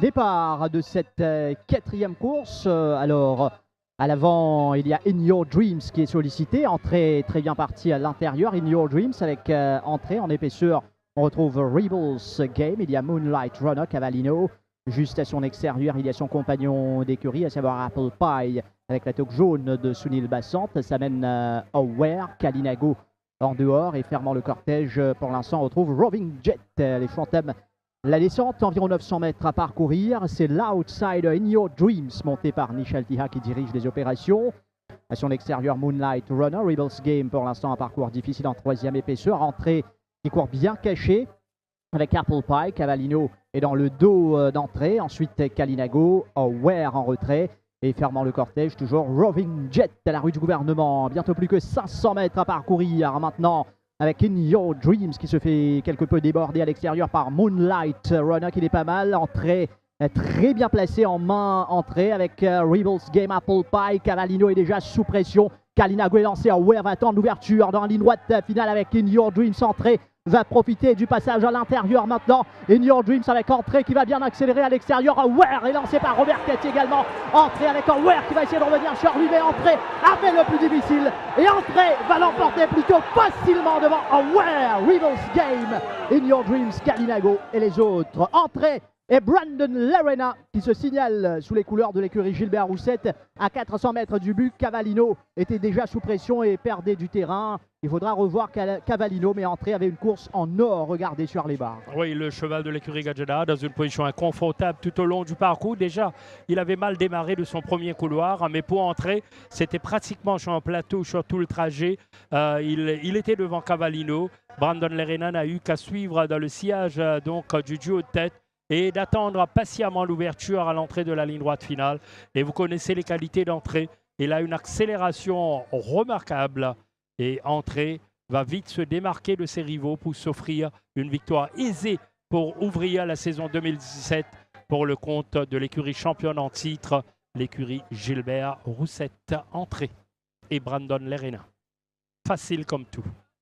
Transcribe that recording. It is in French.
départ de cette quatrième course. Alors, à l'avant, il y a In Your Dreams qui est sollicité. Entrée très bien partie à l'intérieur. In Your Dreams avec entrée en épaisseur. On retrouve Rebels Game. Il y a Moonlight Runner, Cavallino. Juste à son extérieur, il y a son compagnon d'écurie, à savoir Apple Pie, avec la toque jaune de Sunil Bassant. Ça mène Aware, Kalinago en dehors et fermant le cortège. Pour l'instant, on retrouve Roving Jet. Les chevaux entament la descente, environ 900 mètres à parcourir. C'est l'Outsider In Your Dreams, monté par Nishal Tiha qui dirige les opérations. À son extérieur, Moonlight Runner. Rebels Game, pour l'instant, un parcours difficile en troisième épaisseur. Entrée qui court bien caché avec Apple Pie. Cavallino est dans le dos d'entrée. Ensuite, Kalinago, Aware en retrait. Et fermant le cortège, toujours Roving Jet à la rue du gouvernement. Bientôt plus que 500 mètres à parcourir maintenant avec In Your Dreams qui se fait quelque peu déborder à l'extérieur par Moonlight Runner qui n'est pas mal. Entrée très bien placée en main entrée avec Rebels Game, Apple Pie. Cavallino est déjà sous pression. Kalinago est lancé. Aware va attendre l'ouverture dans la ligne droite finale avec In Your Dreams. Entrée va profiter du passage à l'intérieur maintenant. In Your Dreams avec entrée qui va bien accélérer à l'extérieur. Aware est lancé par Robert Cathy également. Entrée avec Aware qui va essayer de revenir sur lui, mais entrée avait le plus difficile. Et entrée va l'emporter plutôt facilement devant Aware. Rebels Game, In Your Dreams, Kalinago et les autres. Entrée et Brandon Lerena qui se signale sous les couleurs de l'écurie Gilbert Roussette à 400 mètres du but. Cavallino était déjà sous pression et perdait du terrain. Il faudra revoir Cavallino, mais entrée avait une course en or. Regardez sur les barres. Oui, le cheval de l'écurie Gadjana dans une position inconfortable tout au long du parcours. Déjà, il avait mal démarré de son premier couloir, mais pour entrer, c'était pratiquement sur un plateau sur tout le trajet. Il était devant Cavallino. Brandon Lerena n'a eu qu'à suivre dans le sillage du duo de tête et d'attendre patiemment l'ouverture à l'entrée de la ligne droite finale. Et vous connaissez les qualités d'entrée. Il a une accélération remarquable. Et entrée va vite se démarquer de ses rivaux pour s'offrir une victoire aisée pour ouvrir la saison 2017 pour le compte de l'écurie championne en titre, l'écurie Gilbert Roussette. Entrée et Brandon Lerena. Facile comme tout.